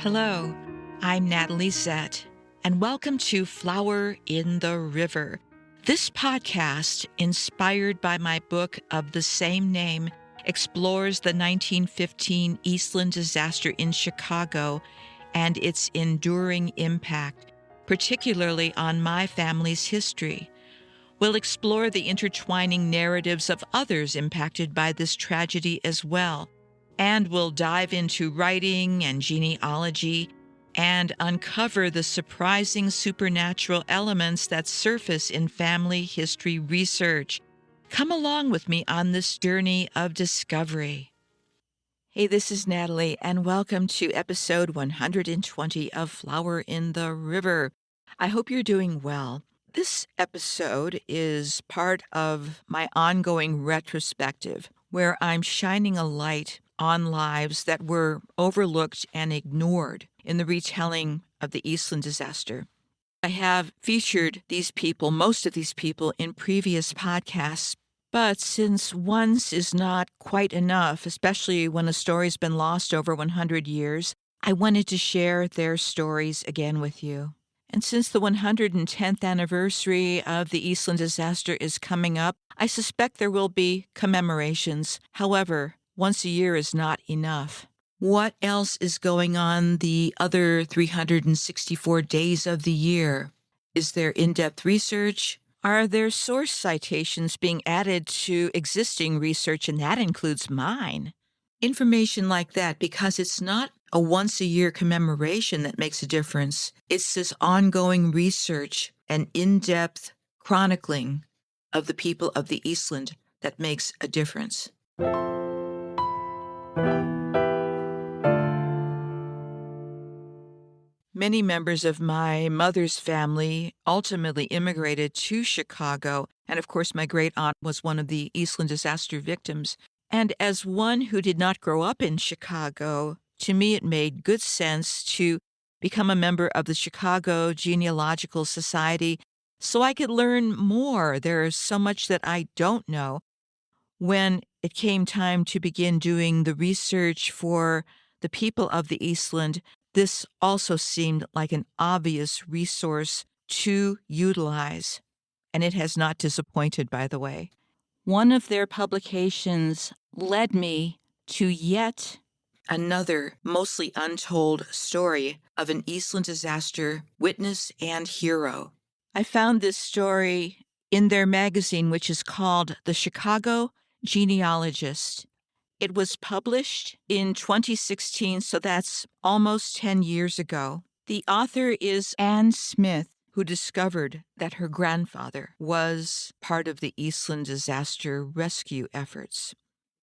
Hello, I'm Natalie Zett, and welcome to Flower in the River. This podcast, inspired by my book of the same name, explores the 1915 Eastland disaster in Chicago and its enduring impact, particularly on my family's history. We'll explore the intertwining narratives of others impacted by this tragedy as well, and we'll dive into writing and genealogy and uncover the surprising supernatural elements that surface in family history research. Come along with me on this journey of discovery. Hey, this is Natalie, and welcome to episode 120 of Flower in the River. I hope you're doing well. This episode is part of my ongoing retrospective, where I'm shining a light on lives that were overlooked and ignored in the retelling of the Eastland disaster. I have featured most of these people, in previous podcasts, but since once is not quite enough, especially when a story's been lost over 100 years, I wanted to share their stories again with you. And since the 110th anniversary of the Eastland disaster is coming up, I suspect there will be commemorations. However, once a year is not enough. What else is going on the other 364 days of the year? Is there in-depth research? Are there source citations being added to existing research, and that includes mine? Information like that, because it's not a once-a-year commemoration that makes a difference. It's this ongoing research and in-depth chronicling of the people of the Eastland that makes a difference. Many members of my mother's family ultimately immigrated to Chicago, and of course my great-aunt was one of the Eastland disaster victims. And as one who did not grow up in Chicago, to me it made good sense to become a member of the Chicago Genealogical Society so I could learn more. There's so much that I don't know. When it came time to begin doing the research for the people of the Eastland, this also seemed like an obvious resource to utilize, and it has not disappointed, by the way. One of their publications led me to yet another mostly untold story of an Eastland disaster witness and hero. I found this story in their magazine, which is called The Chicago Genealogist. It was published in 2016, so that's almost 10 years ago. The author is Ann Smith, who discovered that her grandfather was part of the Eastland disaster rescue efforts.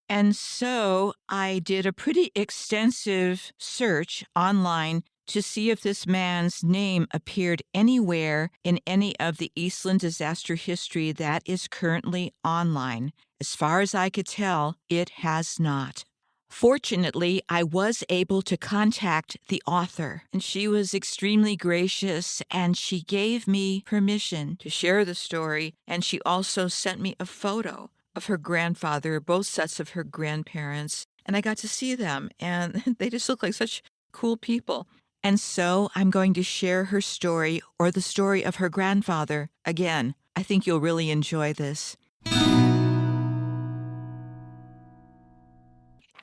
And so I did a pretty extensive search online to see if this man's name appeared anywhere in any of the Eastland disaster history that is currently online. As far as I could tell, it has not. Fortunately, I was able to contact the author, and she was extremely gracious, and she gave me permission to share the story, and she also sent me a photo of her grandfather, both sets of her grandparents, and I got to see them, and they just look like such cool people. And so I'm going to share her story, or the story of her grandfather, again. I think you'll really enjoy this.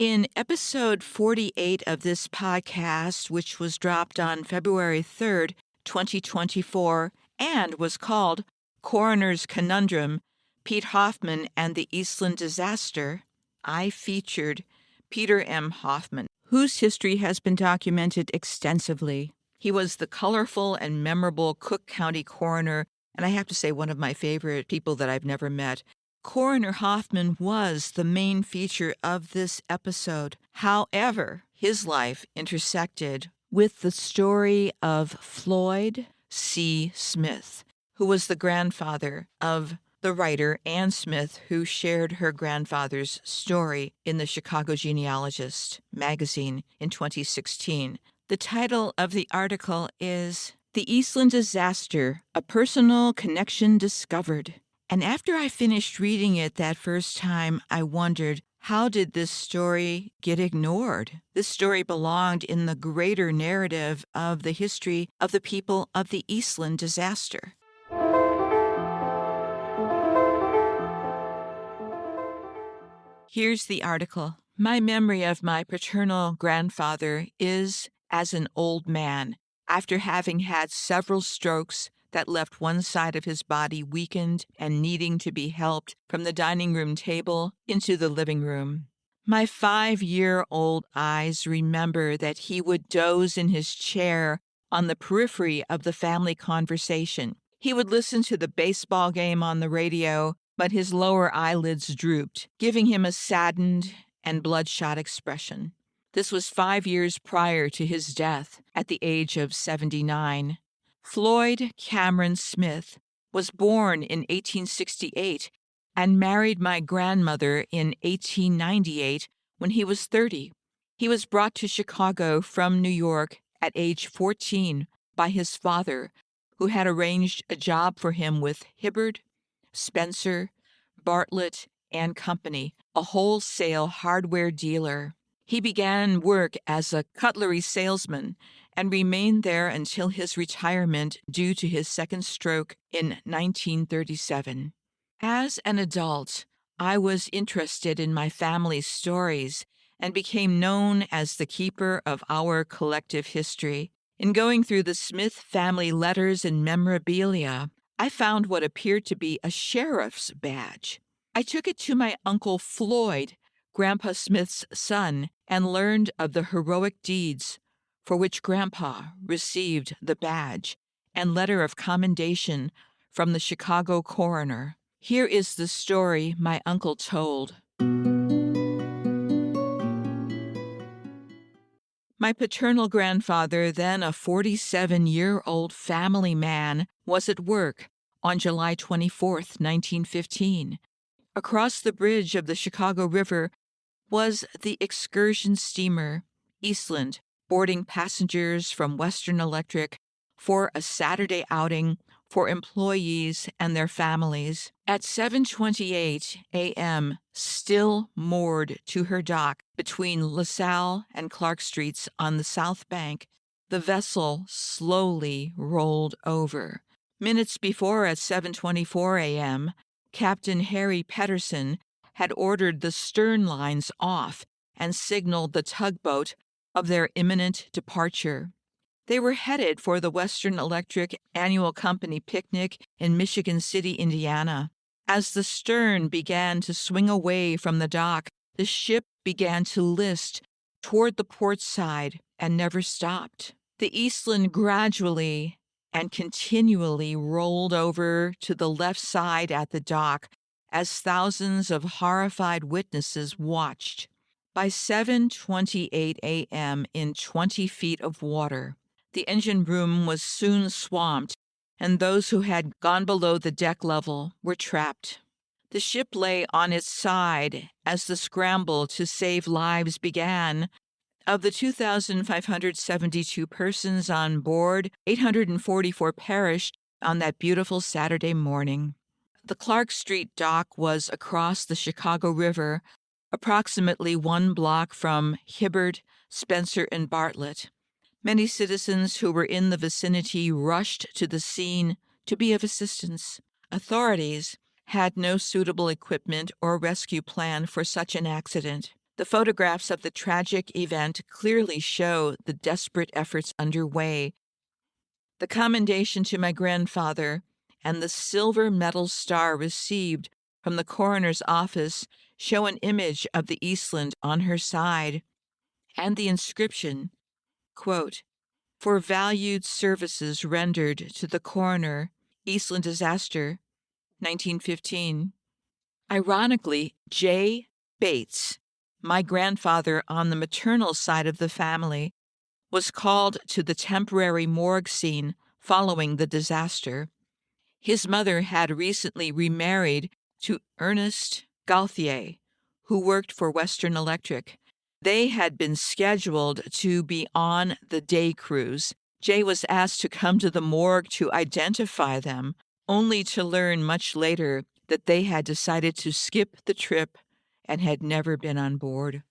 In episode 48 of this podcast, which was dropped on February 3rd, 2024, and was called Coroner's Conundrum, Pete Hoffman and the Eastland Disaster, I featured Peter M. Hoffman, whose history has been documented extensively. He was the colorful and memorable Cook County coroner, and I have to say one of my favorite people that I've never met. Coroner Hoffman was the main feature of this episode. However, his life intersected with the story of Floyd C. Smith, who was the grandfather of the writer Ann Smith, who shared her grandfather's story in the Chicago Genealogist magazine in 2016. The title of the article is The Eastland Disaster, A Personal Connection Discovered. And after I finished reading it that first time, I wondered, How did this story get ignored? This story belonged in the greater narrative of the history of the people of the Eastland disaster. Here's the article. My memory of my paternal grandfather is as an old man, after having had several strokes that left one side of his body weakened and needing to be helped from the dining room table into the living room. My 5-year-old eyes remember that he would doze in his chair on the periphery of the family conversation. He would listen to the baseball game on the radio, but his lower eyelids drooped, giving him a saddened and bloodshot expression. This was 5 years prior to his death at the age of 79. Floyd Cameron Smith was born in 1868 and married my grandmother in 1898 when he was 30. He was brought to Chicago from New York at age 14 by his father, who had arranged a job for him with Hibbard, Spencer, Bartlett and Company, a wholesale hardware dealer. He began work as a cutlery salesman and remained there until his retirement due to his second stroke in 1937. As an adult, I was interested in my family's stories and became known as the keeper of our collective history. In going through the Smith family letters and memorabilia, I found what appeared to be a sheriff's badge. I took it to my uncle Floyd, Grandpa Smith's son, and learned of the heroic deeds for which Grandpa received the badge and letter of commendation from the Chicago coroner. Here is the story my uncle told. My paternal grandfather, then a 47-year-old family man, was at work on July 24, 1915. Across the bridge of the Chicago River was the excursion steamer Eastland, boarding passengers from Western Electric for a Saturday outing for employees and their families. At 7:28 a.m., still moored to her dock between LaSalle and Clark Streets on the South Bank, the vessel slowly rolled over. Minutes before, at 7:24 a.m., Captain Harry Pedersen had ordered the stern lines off and signaled the tugboat of their imminent departure. They were headed for the Western Electric Annual Company picnic in Michigan City, Indiana. As the stern began to swing away from the dock, the ship began to list toward the port side and never stopped. The Eastland gradually and continually rolled over to the left side at the dock as thousands of horrified witnesses watched. By 7:28 a.m., in 20 feet of water, the engine room was soon swamped, and those who had gone below the deck level were trapped. The ship lay on its side as the scramble to save lives began. Of the 2,572 persons on board, 844 perished on that beautiful Saturday morning. The Clark Street dock was across the Chicago River, approximately 1 block from Hibbard, Spencer, and Bartlett. Many citizens who were in the vicinity rushed to the scene to be of assistance. Authorities had no suitable equipment or rescue plan for such an accident. The photographs of the tragic event clearly show the desperate efforts underway. The commendation to my grandfather and the silver medal star received from the coroner's office show an image of the Eastland on her side, and the inscription, quote, "For valued services rendered to the coroner, Eastland disaster, 1915. Ironically, J. Bates, my grandfather on the maternal side of the family, was called to the temporary morgue scene following the disaster. His mother had recently remarried to Ernest Gauthier, who worked for Western Electric. They had been scheduled to be on the day cruise. Jay was asked to come to the morgue to identify them, only to learn much later that they had decided to skip the trip and had never been on board.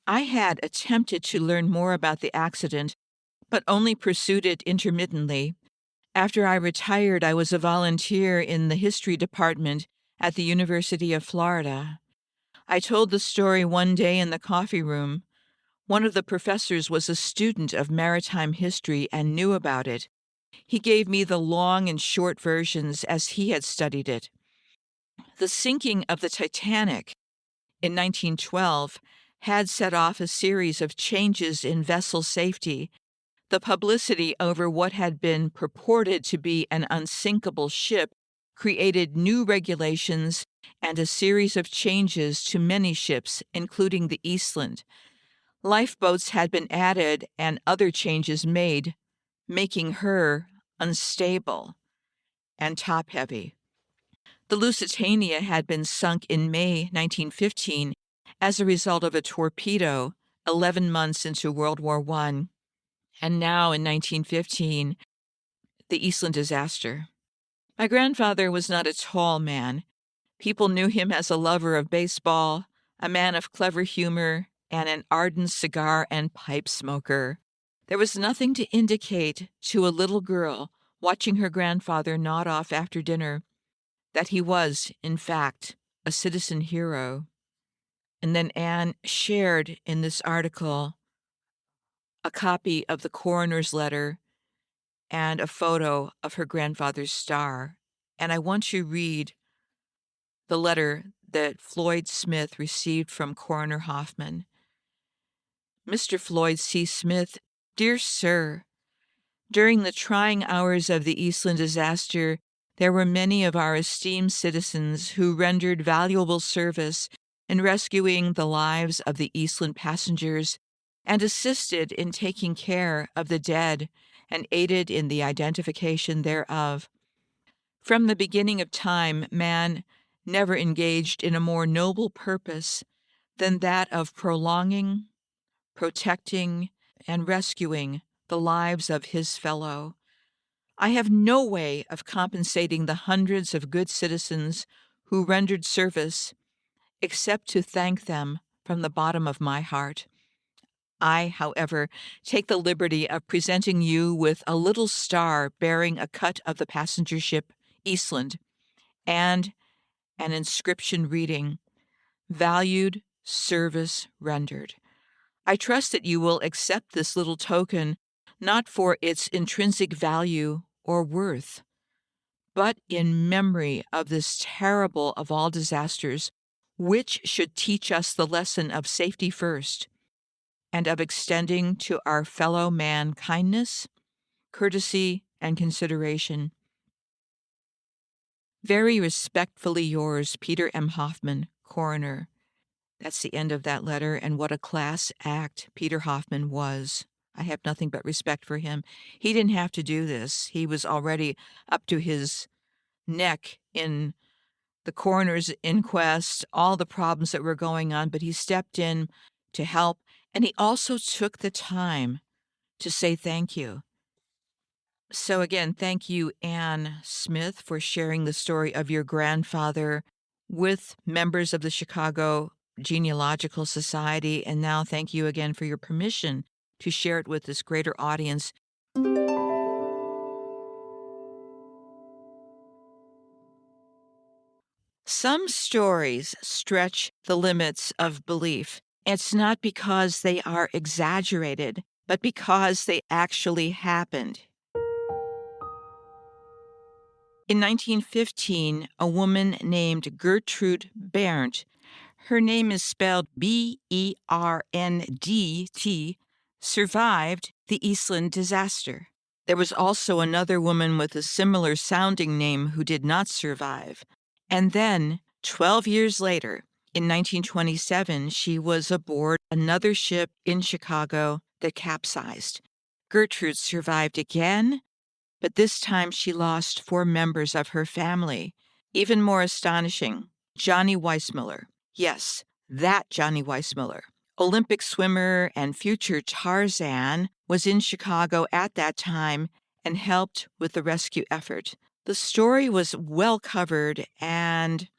I had attempted to learn more about the accident, but only pursued it intermittently. After I retired, I was a volunteer in the history department at the University of Florida. I told the story one day in the coffee room. One of the professors was a student of maritime history and knew about it. He gave me the long and short versions as he had studied it. The sinking of the Titanic in 1912 had set off a series of changes in vessel safety. The publicity over what had been purported to be an unsinkable ship created new regulations and a series of changes to many ships, including the Eastland. Lifeboats had been added and other changes made, making her unstable and top-heavy. The Lusitania had been sunk in May 1915 as a result of a torpedo 11 months into World War I, and now in 1915, the Eastland disaster. My grandfather was not a tall man. People knew him as a lover of baseball, a man of clever humor, and an ardent cigar and pipe smoker. There was nothing to indicate to a little girl watching her grandfather nod off after dinner that he was, in fact, a citizen hero. And then Anne shared in this article a copy of the coroner's letter and a photo of her grandfather's star. And I want to read the letter that Floyd Smith received from Coroner Hoffman. Mr. Floyd C. Smith, dear sir, during the trying hours of the Eastland disaster, there were many of our esteemed citizens who rendered valuable service in rescuing the lives of the Eastland passengers and assisted in taking care of the dead and aided in the identification thereof. From the beginning of time, man never engaged in a more noble purpose than that of prolonging, protecting, and rescuing the lives of his fellow. I have no way of compensating the hundreds of good citizens who rendered service, except to thank them from the bottom of my heart. I, however, take the liberty of presenting you with a little star bearing a cut of the passenger ship Eastland and an inscription reading, Valued Service Rendered. I trust that you will accept this little token not for its intrinsic value or worth, but in memory of this terrible of all disasters, which should teach us the lesson of safety first and of extending to our fellow man kindness, courtesy, and consideration. Very respectfully yours, Peter M. Hoffman, Coroner. That's the end of that letter, and what a class act Peter Hoffman was. I have nothing but respect for him. He didn't have to do this. He was already up to his neck in the coroner's inquest, all the problems that were going on, but he stepped in to help, and he also took the time to say thank you. So again, thank you, Anne Smith, for sharing the story of your grandfather with members of the Chicago Genealogical Society. And now thank you again for your permission to share it with this greater audience. Some stories stretch the limits of belief. It's not because they are exaggerated, but because they actually happened. In 1915, a woman named Gertrude Berndt, her name is spelled Berndt, survived the Eastland disaster. There was also another woman with a similar sounding name who did not survive. And then, 12 years later, in 1927, she was aboard another ship in Chicago that capsized. Gertrude survived again, but this time she lost 4 members of her family. Even more astonishing, Johnny Weissmuller. Yes, that Johnny Weissmuller. Olympic swimmer and future Tarzan was in Chicago at that time and helped with the rescue effort. The story was well covered, and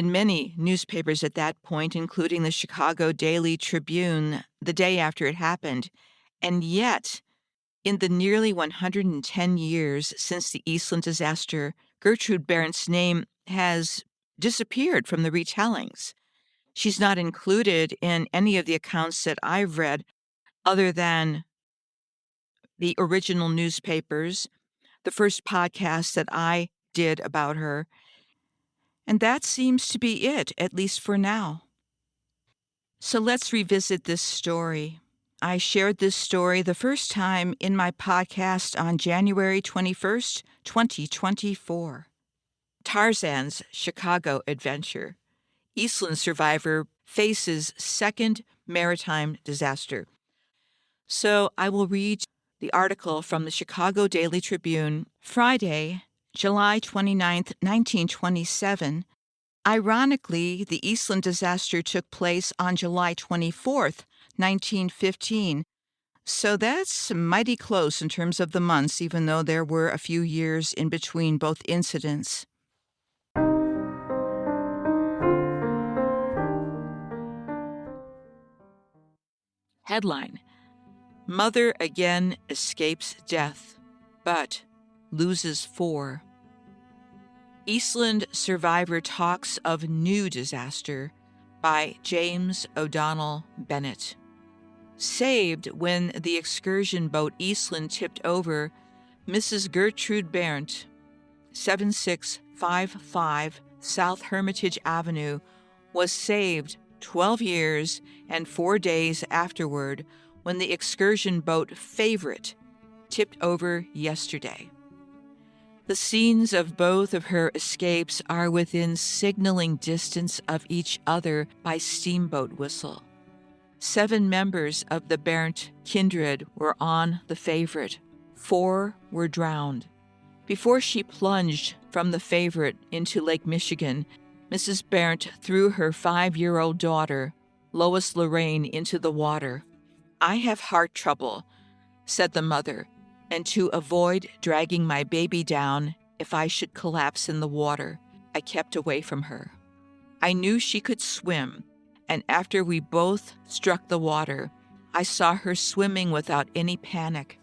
in many newspapers at that point, including the Chicago Daily Tribune, the day after it happened. And yet, in the nearly 110 years since the Eastland disaster, Gertrude Berndt's name has disappeared from the retellings. She's not included in any of the accounts that I've read other than the original newspapers, the first podcast that I did about her. And that seems to be it, at least for now. So let's revisit this story. I shared this story the first time in my podcast on January 21st, 2024. Tarzan's Chicago adventure. Eastland survivor faces second maritime disaster. So I will read the article from the Chicago Daily Tribune, Friday, July 29th, 1927. Ironically, the Eastland disaster took place on July 24th, 1915. So that's mighty close in terms of the months, even though there were a few years in between both incidents. Headline: Mother again escapes death, but loses 4. Eastland survivor talks of new disaster by James O'Donnell Bennett. Saved when the excursion boat Eastland tipped over, Mrs. Gertrude Berndt, 7655 South Hermitage Avenue, was saved 12 years and 4 days afterward when the excursion boat Favorite tipped over yesterday. The scenes of both of her escapes are within signaling distance of each other by steamboat whistle. 7 members of the Berndt kindred were on the Favorite. 4 were drowned. Before she plunged from the Favorite into Lake Michigan, Mrs. Berndt threw her 5-year-old daughter, Lois Lorraine, into the water. "I have heart trouble," said the mother, "and to avoid dragging my baby down if I should collapse in the water, I kept away from her. I knew she could swim, and after we both struck the water, I saw her swimming without any panic.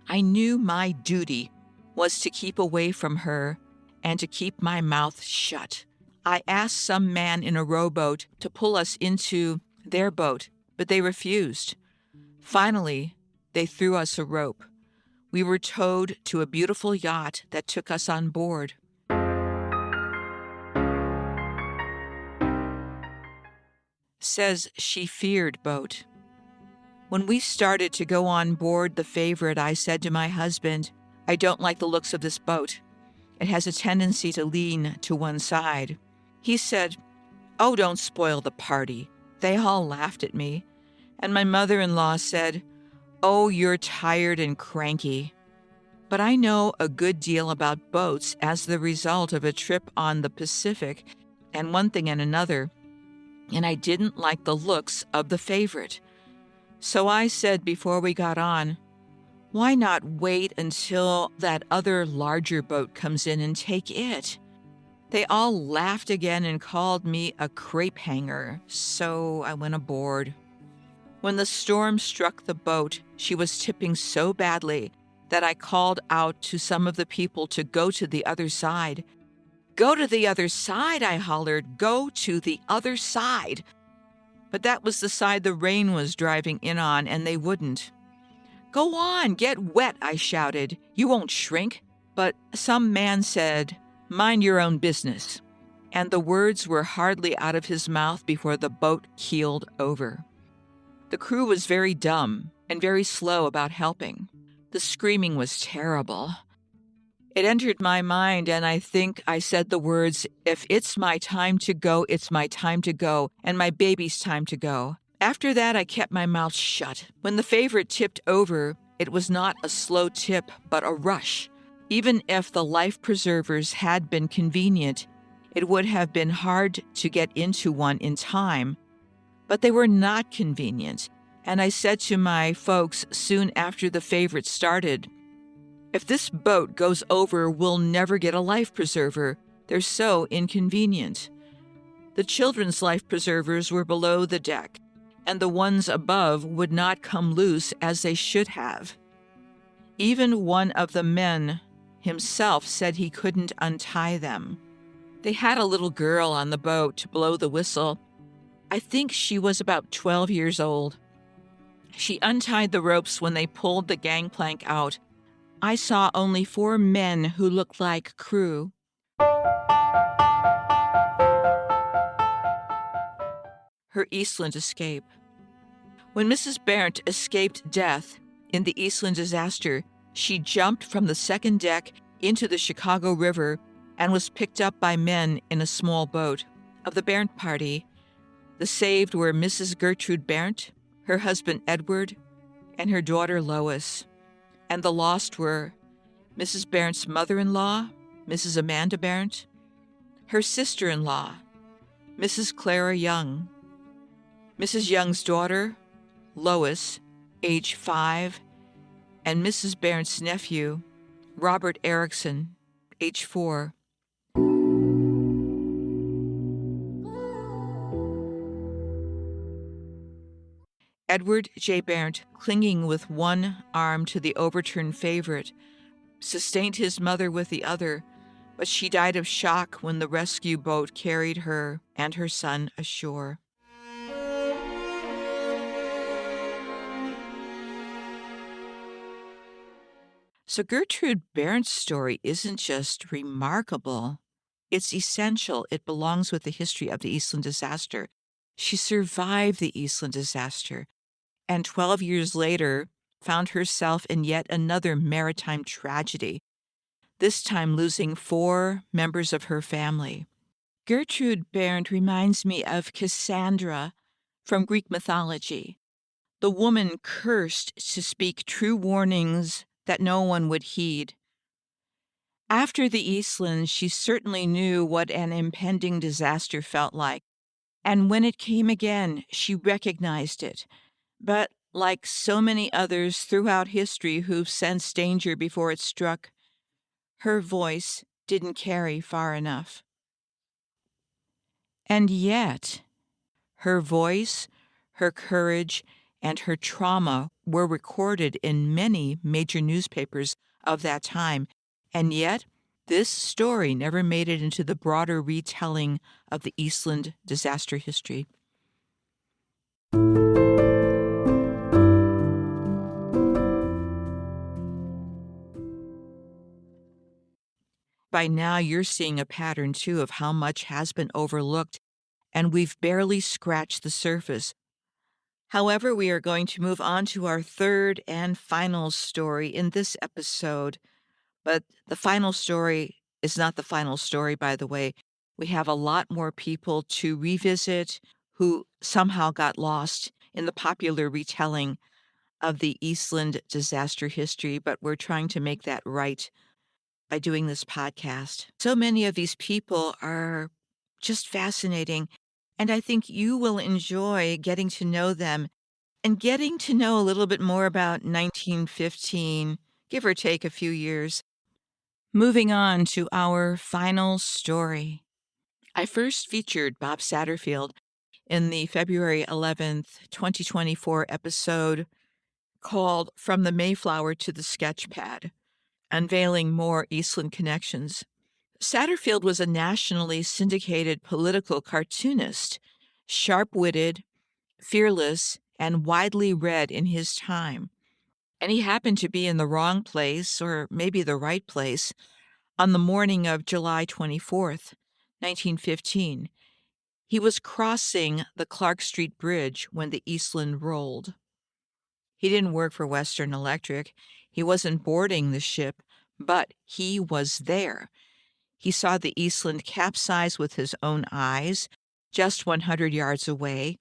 I knew my duty was to keep away from her and to keep my mouth shut. I asked some man in a rowboat to pull us into their boat, but they refused. Finally, they threw us a rope. We were towed to a beautiful yacht that took us on board. Says she feared boat. When we started to go on board the Favorite, I said to my husband, "I don't like the looks of this boat. It has a tendency to lean to one side." He said, "Oh, don't spoil the party." They all laughed at me. And my mother-in-law said, "Oh, you're tired and cranky." But I know a good deal about boats as the result of a trip on the Pacific and one thing and another, and I didn't like the looks of the Favorite. So I said before we got on, "Why not wait until that other larger boat comes in and take it?" They all laughed again and called me a crepe hanger, so I went aboard. When the storm struck the boat, she was tipping so badly that I called out to some of the people to go to the other side. "Go to the other side," I hollered. "Go to the other side." But that was the side the rain was driving in on, and they wouldn't. "Go on, get wet," I shouted. "You won't shrink." But some man said, "Mind your own business." And the words were hardly out of his mouth before the boat keeled over. The crew was very dumb and very slow about helping. The screaming was terrible. It entered my mind, and I think I said the words, "If it's my time to go, it's my time to go, and my baby's time to go." After that, I kept my mouth shut. When the Favorite tipped over, it was not a slow tip, but a rush. Even if the life preservers had been convenient, it would have been hard to get into one in time. But they were not convenient, and I said to my folks soon after the Favorite started, "If this boat goes over, we'll never get a life preserver. They're so inconvenient." The children's life preservers were below the deck, and the ones above would not come loose as they should have. Even one of the men himself said he couldn't untie them. They had a little girl on the boat to blow the whistle. I think she was about 12 years old. She untied the ropes when they pulled the gangplank out. I saw only 4 men who looked like crew. Her Eastland escape. When Mrs. Berndt escaped death in the Eastland disaster, she jumped from the second deck into the Chicago River and was picked up by men in a small boat. Of the Berndt party, the saved were Mrs. Gertrude Berndt, her husband Edward, and her daughter Lois. And the lost were Mrs. Berndt's mother-in-law, Mrs. Amanda Berndt, her sister-in-law, Mrs. Clara Young, Mrs. Young's daughter, Lois, age 5, and Mrs. Berndt's nephew, Robert Erickson, age 4. Edward J. Berndt, clinging with one arm to the overturned favorite, sustained his mother with the other, but she died of shock when the rescue boat carried her and her son ashore. So Gertrude Berndt's story isn't just remarkable, it's essential. It belongs with the history of the Eastland disaster. She survived the Eastland disaster, and 12 years later found herself in yet another maritime tragedy, this time losing 4 members of her family. Gertrude Berndt reminds me of Cassandra from Greek mythology, the woman cursed to speak true warnings that no one would heed. After the Eastland, she certainly knew what an impending disaster felt like, and when it came again, she recognized it. But like so many others throughout history who've sensed danger before it struck, her voice didn't carry far enough. And yet, her voice, her courage, and her trauma were recorded in many major newspapers of that time, and yet this story never made it into the broader retelling of the Eastland disaster history. By now, you're seeing a pattern, too, of how much has been overlooked, and we've barely scratched the surface. However, we are going to move on to our third and final story in this episode. But the final story is not the final story, by the way. We have a lot more people to revisit who somehow got lost in the popular retelling of the Eastland disaster history, but we're trying to make that right by doing this podcast. So many of these people are just fascinating, and I think you will enjoy getting to know them and getting to know a little bit more about 1915, give or take a few years. Moving on to our final story. I first featured Bob Satterfield in the February 11th, 2024 episode called From the Mayflower to the Sketchpad, unveiling more Eastland connections. Satterfield was a nationally syndicated political cartoonist, sharp-witted, fearless, and widely read in his time. And he happened to be in the wrong place, or maybe the right place, on the morning of July 24th, 1915. He was crossing the Clark Street Bridge when the Eastland rolled. He didn't work for Western Electric. He wasn't boarding the ship, but he was there. He saw the Eastland capsize with his own eyes, just 100 yards away,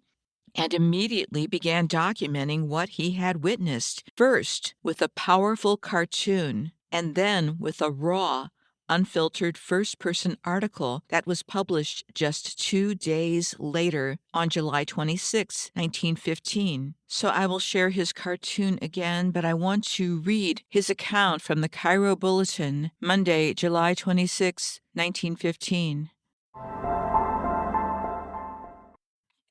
and immediately began documenting what he had witnessed, first with a powerful cartoon, and then with a raw, unfiltered first-person article that was published just 2 days later on July 26, 1915. So I will share his cartoon again, but I want to read his account from the Cairo Bulletin, Monday, July 26, 1915.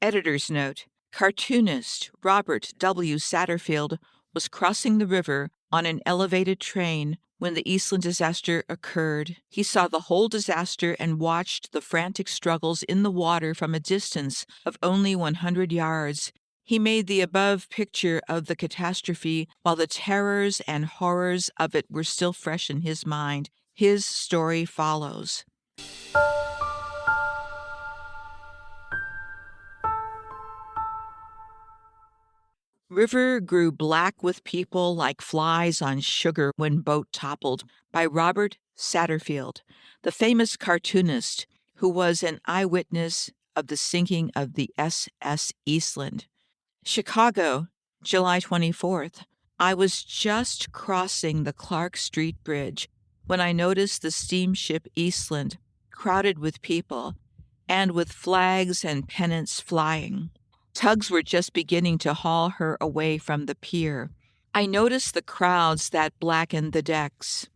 Editor's note: Cartoonist Robert W. Satterfield was crossing the river on an elevated train when the Eastland disaster occurred. He saw the whole disaster and watched the frantic struggles in the water from a distance of only 100 yards. He made the above picture of the catastrophe while the terrors and horrors of it were still fresh in his mind. His story follows. River grew black with people like flies on sugar when boat toppled, by Robert Satterfield, the famous cartoonist who was an eyewitness of the sinking of the SS Eastland. Chicago, July 24th. I was just crossing the Clark Street Bridge when I noticed the steamship Eastland, crowded with people, and with flags and pennants flying. Tugs were just beginning to haul her away from the pier. I noticed the crowds that blackened the decks,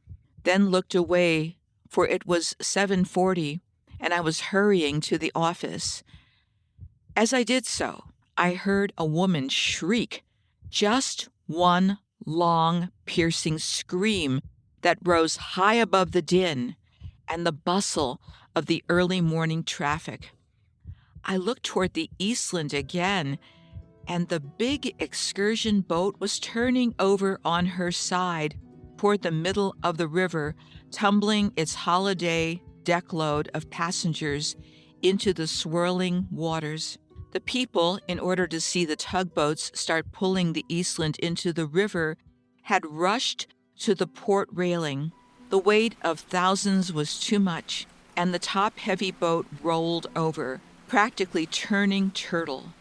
then looked away, for it was 7:40, and I was hurrying to the office. As I did so, I heard a woman shriek, just one long, piercing scream that rose high above the din and the bustle of the early morning traffic. I looked toward the Eastland again, and the big excursion boat was turning over on her side toward the middle of the river, tumbling its holiday deckload of passengers into the swirling waters. The people, in order to see the tugboats start pulling the Eastland into the river, had rushed to the port railing. The weight of thousands was too much, and the top-heavy boat rolled over, practically turning turtle.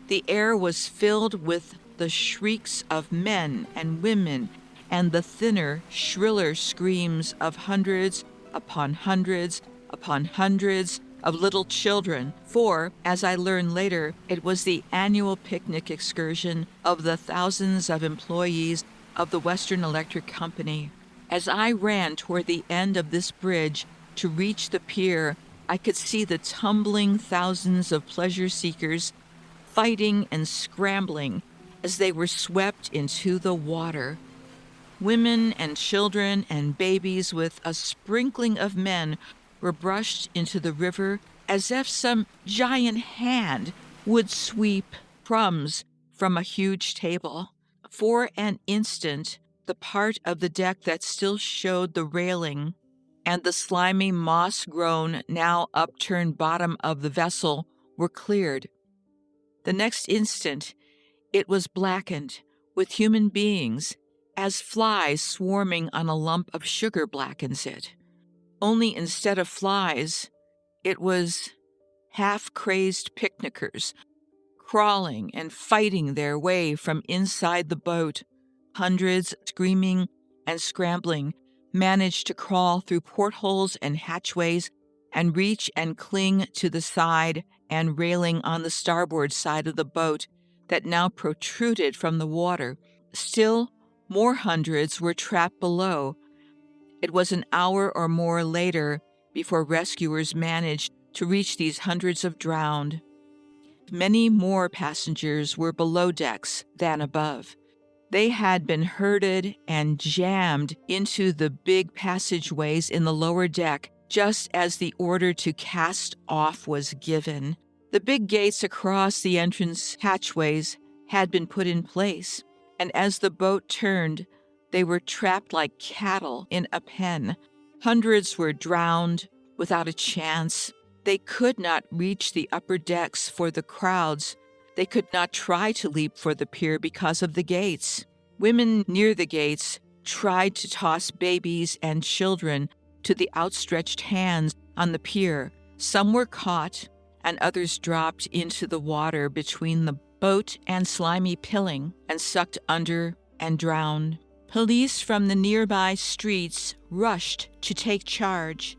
The air was filled with the shrieks of men and women and the thinner, shriller screams of hundreds upon hundreds upon hundreds of little children, for, as I learned later, it was the annual picnic excursion of the thousands of employees of the Western Electric Company. As I ran toward the end of this bridge to reach the pier, I could see the tumbling thousands of pleasure seekers fighting and scrambling as they were swept into the water. Women and children and babies with a sprinkling of men were brushed into the river as if some giant hand would sweep crumbs from a huge table. For an instant, the part of the deck that still showed the railing and the slimy, moss-grown, now upturned bottom of the vessel were cleared. The next instant, it was blackened with human beings, as flies swarming on a lump of sugar blackens it. Only instead of flies, it was half-crazed picnickers crawling and fighting their way from inside the boat. Hundreds, screaming and scrambling, managed to crawl through portholes and hatchways and reach and cling to the side and railing on the starboard side of the boat that now protruded from the water. Still, more hundreds were trapped below. It was an hour or more later before rescuers managed to reach these hundreds of drowned. Many more passengers were below decks than above. They had been herded and jammed into the big passageways in the lower deck just as the order to cast off was given. The big gates across the entrance hatchways had been put in place, and as the boat turned, they were trapped like cattle in a pen. Hundreds were drowned without a chance. They could not reach the upper decks for the crowds. They could not try to leap for the pier because of the gates. Women near the gates tried to toss babies and children to the outstretched hands on the pier. Some were caught, and others dropped into the water between the boat and slimy piling and sucked under and drowned. Police from the nearby streets rushed to take charge.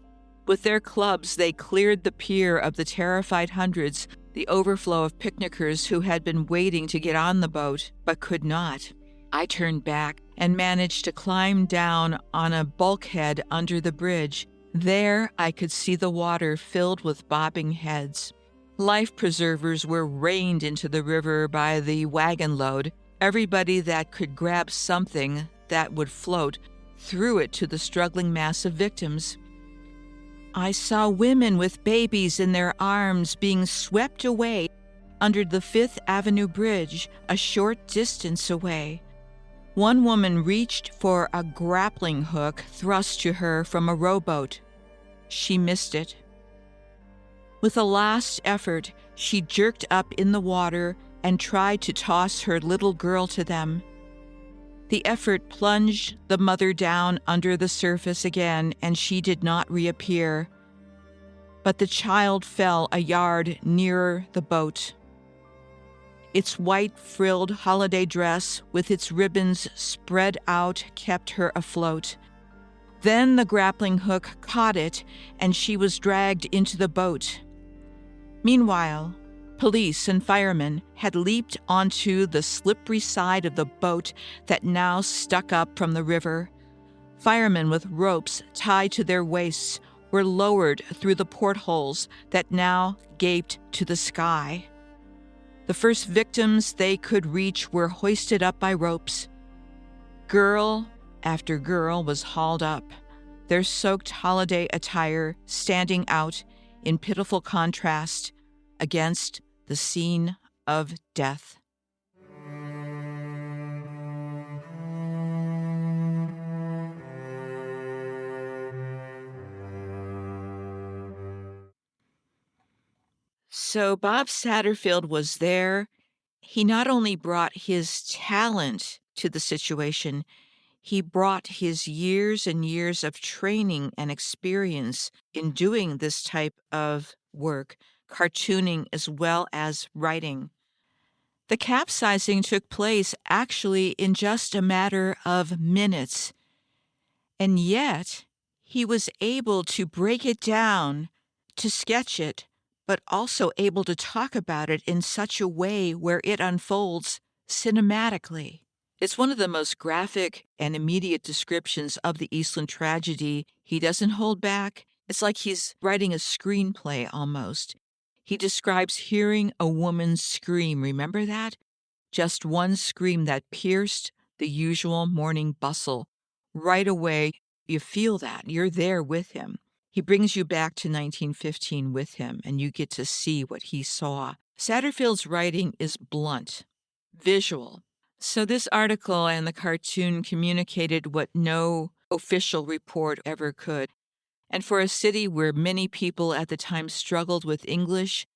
With their clubs, they cleared the pier of the terrified hundreds, the overflow of picnickers who had been waiting to get on the boat, but could not. I turned back and managed to climb down on a bulkhead under the bridge. There I could see the water filled with bobbing heads. Life preservers were rained into the river by the wagon load. Everybody that could grab something that would float threw it to the struggling mass of victims. I saw women with babies in their arms being swept away under the Fifth Avenue Bridge, a short distance away. One woman reached for a grappling hook thrust to her from a rowboat. She missed it. With a last effort, she jerked up in the water and tried to toss her little girl to them. The effort plunged the mother down under the surface again, and she did not reappear. But the child fell a yard nearer the boat. Its white frilled holiday dress with its ribbons spread out kept her afloat. Then the grappling hook caught it, and she was dragged into the boat. Meanwhile, police and firemen had leaped onto the slippery side of the boat that now stuck up from the river. Firemen with ropes tied to their waists were lowered through the portholes that now gaped to the sky. The first victims they could reach were hoisted up by ropes. Girl after girl was hauled up, their soaked holiday attire standing out in pitiful contrast against the scene of death. So Bob Satterfield was there. He not only brought his talent to the situation, he brought his years and years of training and experience in doing this type of work, cartooning as well as writing. The capsizing took place actually in just a matter of minutes, and yet he was able to break it down, to sketch it, but also able to talk about it in such a way where it unfolds cinematically. It's one of the most graphic and immediate descriptions of the Eastland tragedy. He doesn't hold back. It's like he's writing a screenplay almost. He describes hearing a woman scream. Remember that? Just one scream that pierced the usual morning bustle. Right away, you feel that. You're there with him. He brings you back to 1915 with him, and you get to see what he saw. Satterfield's writing is blunt, visual. So this article and the cartoon communicated what no official report ever could. And for a city where many people at the time struggled with English,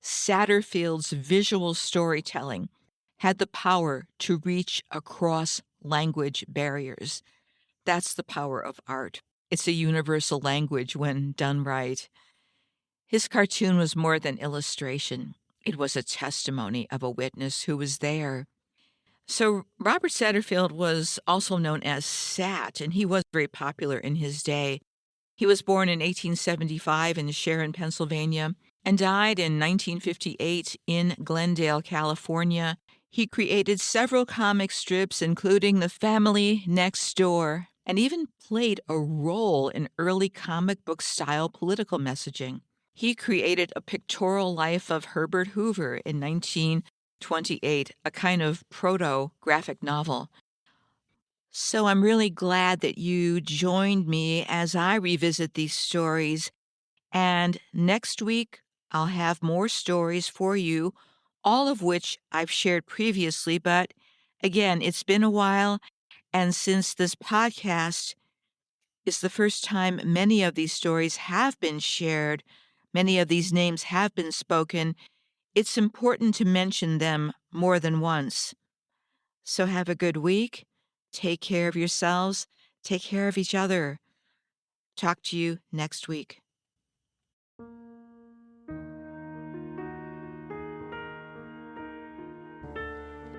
Satterfield's visual storytelling had the power to reach across language barriers. That's the power of art. It's a universal language when done right. His cartoon was more than illustration. It was a testimony of a witness who was there. So Robert Satterfield was also known as Sat, and he was very popular in his day. He was born in 1875 in Sharon, Pennsylvania, and died in 1958 in Glendale, California. He created several comic strips, including The Family Next Door, and even played a role in early comic book style political messaging. He created A Pictorial Life of Herbert Hoover in 1928, a kind of proto-graphic novel. So I'm really glad that you joined me as I revisit these stories. And next week, I'll have more stories for you, all of which I've shared previously. But again, it's been a while. And since this podcast is the first time many of these stories have been shared, many of these names have been spoken, it's important to mention them more than once. So have a good week. Take care of yourselves. Take care of each other. Talk to you next week.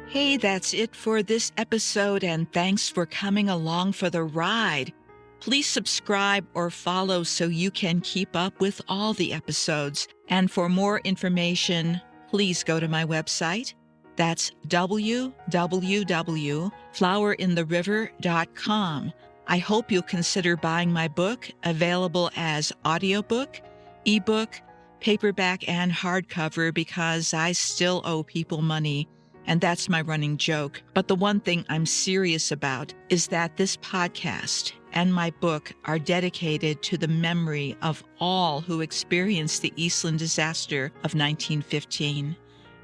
Hey, that's it for this episode, and thanks for coming along for the ride. Please subscribe or follow so you can keep up with all the episodes. And for more information, please go to my website. That's www.flowerintheriver.com. I hope you'll consider buying my book, available as audiobook, ebook, paperback and hardcover, because I still owe people money, and that's my running joke. But the one thing I'm serious about is that this podcast and my book are dedicated to the memory of all who experienced the Eastland disaster of 1915.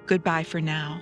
Goodbye for now.